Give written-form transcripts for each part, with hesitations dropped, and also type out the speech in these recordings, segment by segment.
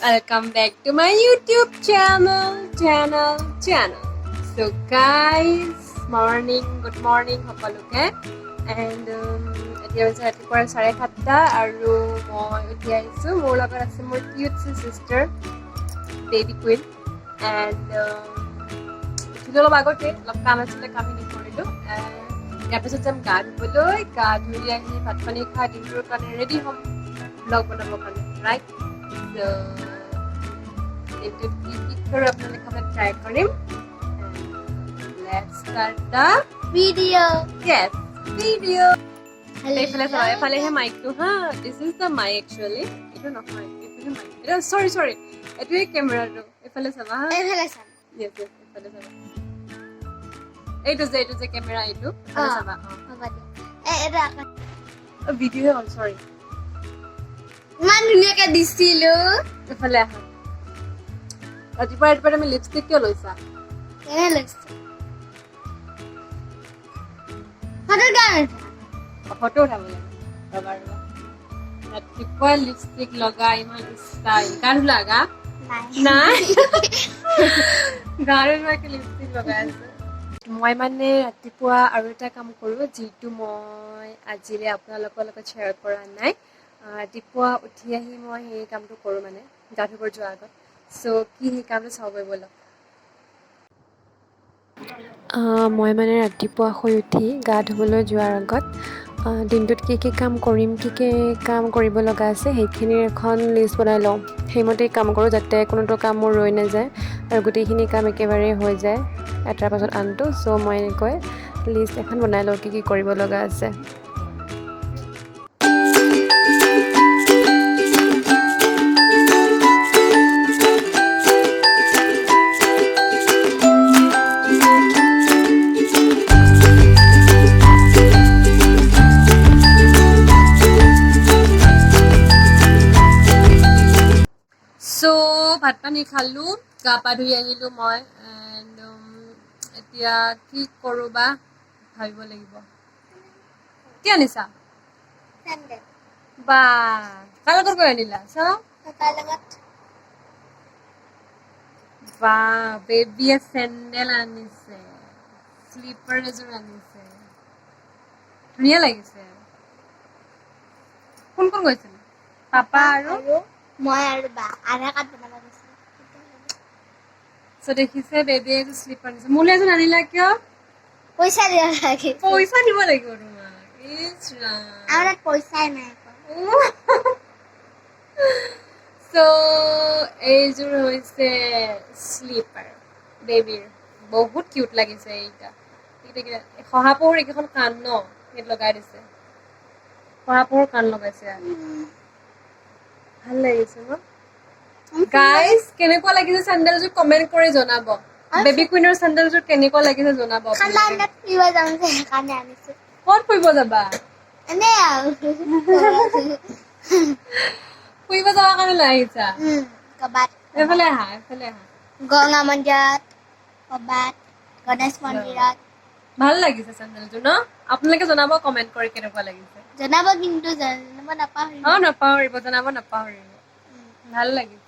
Welcome back to my YouTube channel. So guys, good morning সকলোকে and এতিয়া হৈছে ৰাতিপুৱা 7:30 আৰু মই উঠি আহিছো মোৰ লগত আছে মোৰ cute sister baby queen and উঠিলো অলপ আগতে অলপ কাম আছিলে কাম কৰিলো ইয়াৰ পিছত যাম গা ধুবলৈ গা ধুই আহি ভাত পানী খাই দিনটোৰ কাৰণে ৰেডি হ'ম ব্লগ বনাবৰ কাৰণে right so try karim. Let's start the video. Yes, video. Hello. Mic to this is the mic actually. It is not mic. It is mic. Sorry. It is camera to. Yes. It is a camera. It is. A video. I'm sorry. Man, dunia ka disilo. ৰাতিপুৱা আমি lipstick কিয় লৈছা photo উঠাব লাগে ৰাতিপুৱা lipstick লগা ইমান style গান লগা নাই গাড়ীৰ লিপষ্টিক লগাই আছে মই মানে ৰাতিপুৱা আৰু এটা কাম কৰোঁ যিটো মই আজিলে আপোনালোকৰ লগত শ্বেয়াৰ কৰা নাই ৰাতিপুৱা উঠি আহি মই সেই কামটো কৰোঁ মানে গা ধুবৰ যোৱাৰ আগত So, কি কামটো চাব বলক মই মানে ৰাতিপুৱা শুই উঠি গা ধুবলৈ যোৱাৰ আগত দিনটোত কি কাম কৰিম কি কাম কৰিব লগা আছে সেইখিনিৰ এখন লিষ্ট বনাই লওঁ সেইমতে কাম কৰোঁ যাতে কোনোটো কাম মোৰ ৰৈ নাযায় আৰু গোটেইখিনি কাম একেবাৰে হৈ যায় এটাৰ পাছত আনটো সো মই এনেকৈ লিষ্ট এখন বনাই লওঁ কি কৰিব লগা আছে ভাত পানী খালো গা পা ধুই আহিলো মই এণ্ড এতিয়া কি কৰোঁ বা ভাবিব লাগিব কি আনিছা চেণ্ডেল বা কাৰ লগত গৈ আনিলা চাওঁ বা বেবিয়ে চেণ্ডেল আনিছে স্লিপাৰ এযোৰ আনিছে ধুনীয়া লাগিছে কোন গৈছিল পাপা আৰু মই আৰু বা আধা কাট বনাব গৈছে সো দেখিছে বেবিয়ে এযোৰ স্লিপাৰ আনিছে মোলৈ এযোৰ আনিলা কিয় পইচা দিব লাগে পইচা দিব লাগিব তোমাক আমাৰ পইচাই নাই সো এইযোৰ হৈছে স্লিপাৰ বেবিৰ বহুত কিউট লাগিছে এইটা শহাপহুৰ এইকেইখন কাণ ন সেইটো লগাই দিছে শহাপহুৰ কাণ লগাইছে ভাল লাগিছে ন গাইস কেনেকুৱা লাগিছে চেণ্ডেলযোৰ কমেন্ট কৰি জনাব বেবি কুইনৰ চেণ্ডেলযোৰ কেনেকুৱা লাগিছে জনাব খানাত ফুৰিব যাম যে সেইকাৰণে আনিছো ক'ত ফুৰিব যাবা এনে ফুৰিব যাবৰ কাৰণে লৈ আহিছা কবাত এইফালে আহা গংগা মন্দিৰত কবাত গণেশ মন্দিৰত ভাল লাগিছে চেণ্ডেলযোৰ ন আপোনালোকে জনাব কমেন্ট কৰি কেনেকুৱা লাগিছে জনাব কিন্তু জনাব নাপাহৰিব জনাব নাপাহৰিব ভাল লাগিছে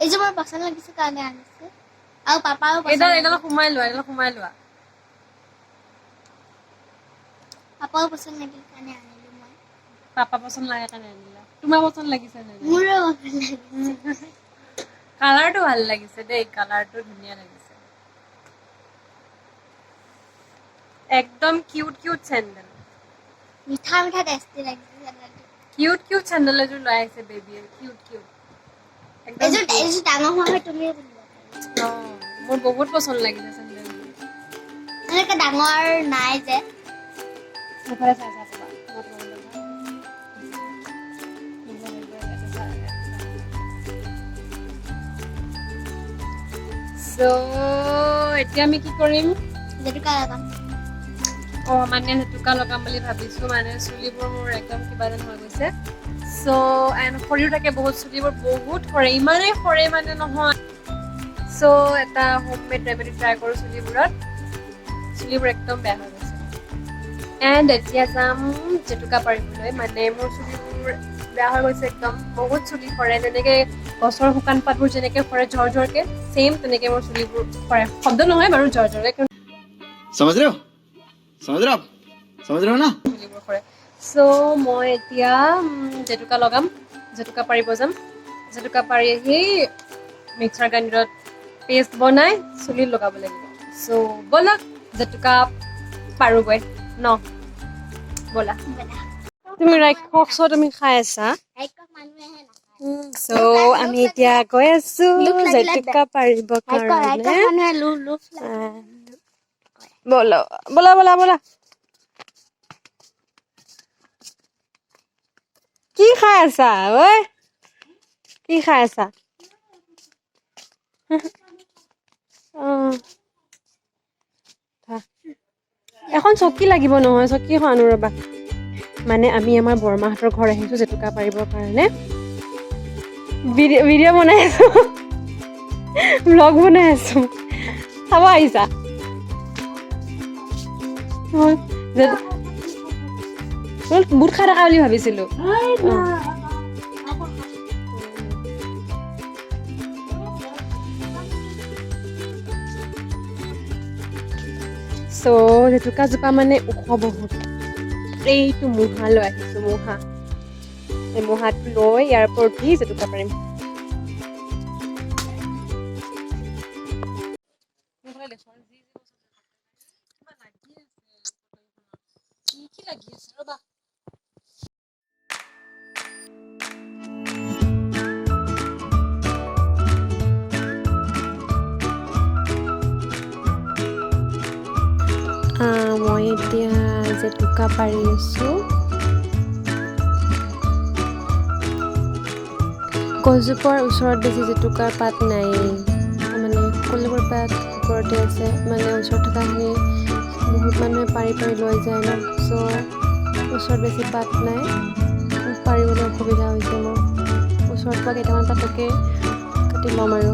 এইযোৰ মোৰ পছন্দ লাগিছে কাৰণে আনিছে আৰু পাপাও এডাল সোমাই লোৱা পাপাও পছন্দ লাগিল কাৰণে আনিলো মই পাপা পছন্দ লাগে কাৰণে আনিলা তোমাৰ পছন্দ লাগিছে নে মোৰো পছন্দ লাগিছে কালাৰটো ভাল লাগিছে দেই কালাৰটো ধুনীয়া লাগিছে একদম কিউট চেণ্ডেল মিঠা টেষ্টি লাগিছে কিউট চেণ্ডেল এযোৰ লৈ আহিছে বেবিয়ে কিউট এইযোৰ ডাঙৰ হয় তুমি মোৰ বহুত পছন্দ লাগিছে চেণ্ডেলযোৰ এনেকৈ ডাঙৰ নাই যে সেইফালে চাই পাবা সো এতিয়া আমি কি কৰিম জেতুকা লগাম মানে জেতুকা লগাম বুলি ভাবিছো মানে চুলিবোৰ মোৰ একদম কিবা যেন হৈ গৈছে সো এণ্ড সৰিও থাকে বহুত চুলিবোৰ বহুত সৰে ইমানেই সৰে মানে নহয় সো এটা হোমমেড ৰেমেডি ট্ৰাই কৰোঁ চুলিবোৰ একদম বেয়া হৈ গৈছে এণ্ড এতিয়া যাম জেতুকা পাৰিবলৈ মানে মোৰ চুলিবোৰ বেয়া হৈ গৈছে একদম বহুত চুলি সৰে যেনেকৈ গছৰ শুকান পাতবোৰ যেনেকৈ সৰে ঝৰঝৰকৈ ছেইম তেনেকৈ মোৰ চুলিবোৰ সৰে শব্দ নহয় বাৰু ঝৰঝৰকৈ समझ रहे हो समझ रहे हो ना চুলিবোৰ সৰে সো মই এতিয়া জেতুকা লগাম জেতুকা পাৰিব যাম জেতুকা পাৰি আহি মিক্সাৰ গ্ৰাইণ্ডাৰত পেষ্ট বনাই চুলিত লগাব লাগিব সো ব'লক জেতুকা পাৰোগৈ ন ব'লা তুমি ৰাক্ষস তুমি খাই আছা সো আমি এতিয়া গৈ আছো জেতুকা পাৰিব কাৰণে ব'লা ব'লা ব'লা ব'লা কি খাই আছা ঐ কি খাই আছা এখন চকী লাগিব নহয় চকীখন আনো ৰ'বা মানে আমি আমাৰ বৰমাহঁতৰ ঘৰ আহিছো জেতুকা পাৰিবৰ কাৰণে ভিডিঅ' বনাই আছো ব্লগ বনাই আছো চাব আহিছা বুট খাই থকা বুলি ভাবিছিলো চ' জেতুকাজোপা মানে ওখ বহুত এইটো মুহা লৈ আহিছো মুহা এই মুহাটো লৈ ইয়াৰ ওপৰত দি জেতুকা পাৰিম কি লাগি আছে ৰ'বা মই এতিয়া জেতুকা পাৰি আছোঁ গছজোপাৰ ওচৰত বেছি জেতুকাৰ পাত নাই মানে সকলোবোৰ পাত ওপৰতে আছে মানে ওচৰত থকাখিনি বহুত মানুহে পাৰি পাৰি লৈ যায় ন চ' ওচৰত বেছি পাত নাই পাৰিবলৈ অসুবিধা হৈছে মোৰ ওচৰত পৰা কেইটামান পাতকে কাটি ল'ম আৰু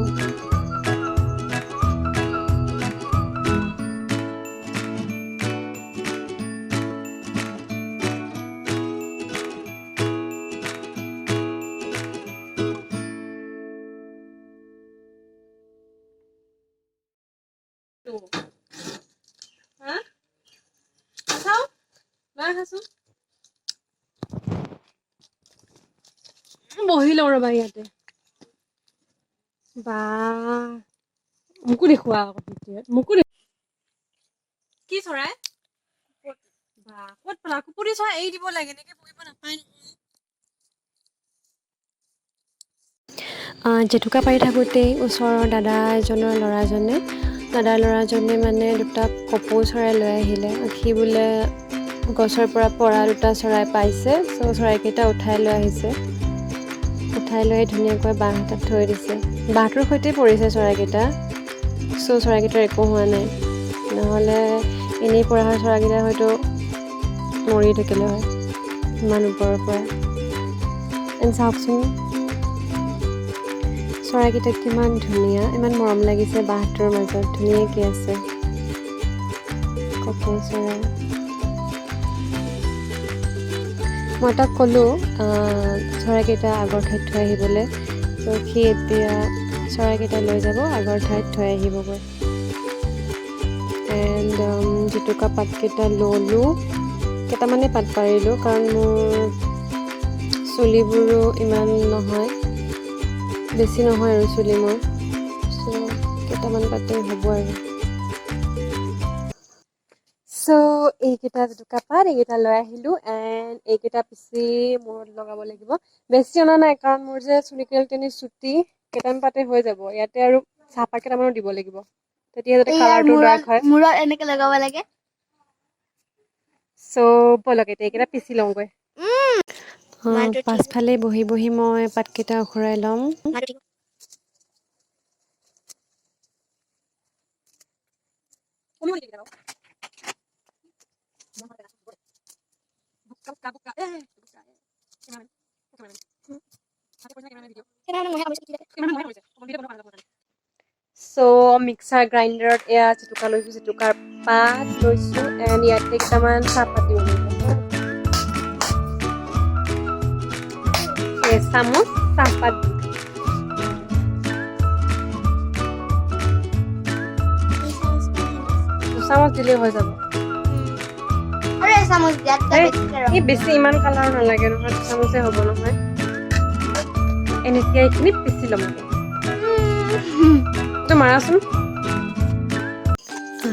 বহি লওঁ ৰ'বা ইয়াতে বা মোকো দেখুওৱা মোকো কি চৰাই বা ক'ত পালা কুকুৰী চৰাই এৰি দিব লাগে এনেকে বহিব নাপায় জেতুকা পাৰি থাকোঁতেই ওচৰৰ দাদা ল'ৰাজনে মানে দুটা কপৌ চৰাই লৈ আহিলে সি বোলে গছৰ পৰা পৰা দুটা চৰাই পাইছে চ' চৰাইকেইটা উঠাই লৈ আহিছে উঠাই লৈ ধুনীয়াকৈ বাঁহ এটাত থৈ দিছে বাঁহটোৰ সৈতে পৰিছে চৰাইকেইটা চ' চৰাইকেইটাৰ একো হোৱা নাই নহ'লে এনেই পৰা হয় চৰাইকেইটা হয়তো মৰি থাকিলে হয় ইমান ওপৰৰ পৰা চাওকচোন চৰাইকেইটা কিমান ধুনীয়া ইমান মৰম লাগিছে বাঁহটোৰ মাজত ধুনীয়াকৈ আছে কপৌ চৰাই মই তাক ক'লোঁ চৰাইকেইটা আগৰ ঠাইত থৈ আহিবলৈ ত' সি এতিয়া চৰাইকেইটা লৈ যাব আগৰ ঠাইত থৈ আহিবগৈ এণ্ড জেতুকা পাতকেইটা ল'লোঁ কেইটামানে পাত পাৰিলোঁ কাৰণ মোৰ চুলিবোৰো ইমান নহয় বেছি নহয় আৰু চুলি মোৰ চ' কেইটামান পাতে হ'ব আৰু চ' এইকেইটা জেতুকা পাত এইকেইটা লৈ আহিলোঁ এণ্ড এইকেইটা পিচি মূৰত লগাব লাগিব বেছি অনা নাই কাৰণ মোৰ যে চুলিকেইডাল চুটি কেইটামান পাতে হৈ যাব ইয়াতে আৰু চাহপাত কেইটামানো দিব লাগিব তেতিয়া যাতে কালাৰটো ডাৰ্ক হয় মূৰত এনেকে লগাব লাগে চ' ব'লক এতিয়া এইকেইটা পিচি লওঁগৈ পাছফালে বহি বহি মই পাতকেইটা উখৰাই ল'ম So mixer grinder এয়া যেটুকা লৈছো যেটুকাৰ পাত লৈছো এণ্ড ইয়াতে কেইটামান চাহপাত দিব লাগিব চামুচ চাহপাত চামুচ দিলে হৈ যাব এই বেছি ইমান কালাৰ নালাগে নহয় চামুচে হ'ব নহয় এনেকৈ এইখিনি পিচি ল'ম মাৰাচোন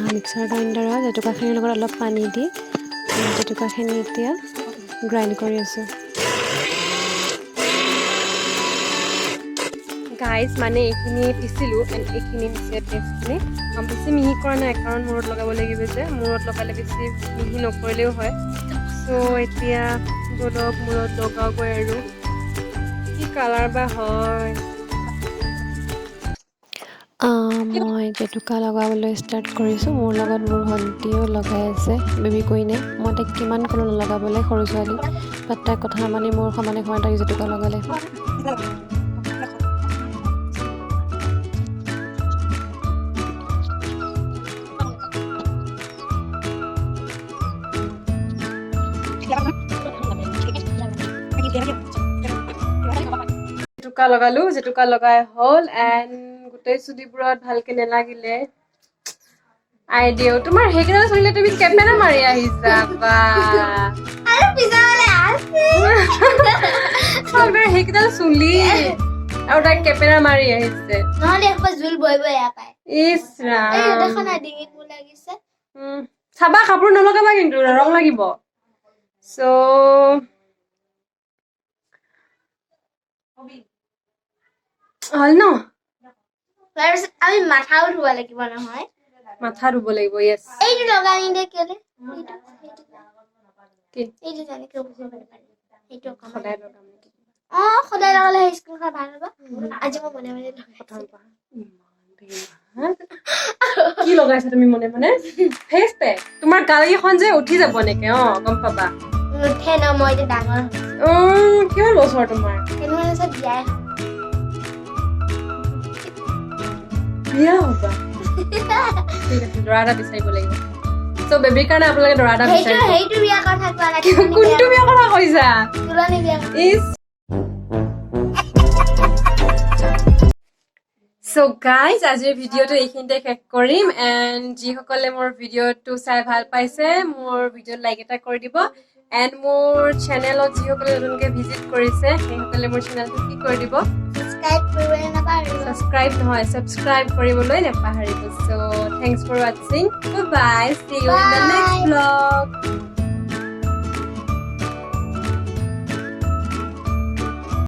মিক্সাৰ গ্ৰাইণ্ডাৰত জেতুকাখিনিৰ লগত অলপ পানী দি জেতুকাখিনি এতিয়া গ্ৰাইণ্ড কৰি আছোঁ গাইজ মানে এইখিনি পিচিলোঁ এণ্ড এইখিনি হৈছে পেষ্টখিনি বেছি মিহি কৰা নাই কাৰণ মূৰত লগাব লাগিব যে মূৰত লগালে বেছি মিহি নকৰিলেও হয় চ' এতিয়া অলপ মূৰত লগাওগৈ আৰু কি কালাৰ বা হয় মই জেতুকা লগাবলৈ ষ্টাৰ্ট কৰিছোঁ মোৰ লগত মোৰ ভণ্টিও লগাই আছে বেবী কুইনে মই তাইক কিমান ক'লো নলগাবলৈ সৰু ছোৱালী বাট তাইৰ কথা মানি মোৰ সমানে তাইক জেতুকা লগালে জেতুকা লগালো জেতুকা লগাই হ'ল এণ্ড গোটেই চুলিবোৰত ভালকে নেলাগিলে আইডিয়াও তোমাৰ সেইকেইটা চুলিলে তুমি কেমেৰা মাৰি আহিছা বা সেইকেইটা চুলি আৰু তাই কেমেৰা মাৰি আহিছে চাবা কাপোৰ নলগাবা কিন্তু ৰং লাগিব চ' হল ন আমি মাথাও ধুব লাগিব নহয় মাথা ধুব লাগিব ইয়েছ এইটো লগাই নিদে কেলে কি এইটো জানি কি বুজিব পাৰি এইটো সদায় লগাম নেকি সদায় লগালে স্কিনখন ভাল হ'ব আজি মই মনে মনে প্ৰথম কি লগাইছা তুমি মনে মনে ফেচ পেক তোমাৰ গাড়ীখন যে উঠি যাব নেকি গম পাবা নুঠে ন মই এতিয়া ডাঙৰ কিমান বছৰ তোমাৰ বিয়া হ'বা ঠিক আছে দৰা এটা বিচাৰিব লাগিব চ' বেবীৰ কাৰণে আপোনালোকে দৰা এটা বিচাৰিব সেইটো বিয়া কথা কোৱা নাই কোনটো বিয়া কথা কৈছা তুলনি বিয়া So guys, আজিৰ ভিডিঅ'টো এইখিনিতে শেষ কৰিম এণ্ড যিসকলে মোৰ ভিডিঅ'টো চাই ভাল পাইছে মোৰ ভিডিঅ'ত লাইক এটা কৰি দিব এণ্ড মোৰ চেনেলত যিসকলে নতুনকৈ ভিজিট কৰিছে সেইসকলে মোৰ চেনেলটো কি কৰি দিব সাবস্ক্ৰাইব কৰিবলৈ নেপাহৰিব চ' থেংকছ ফৰ ৱাচিং bye bye see you in the next blog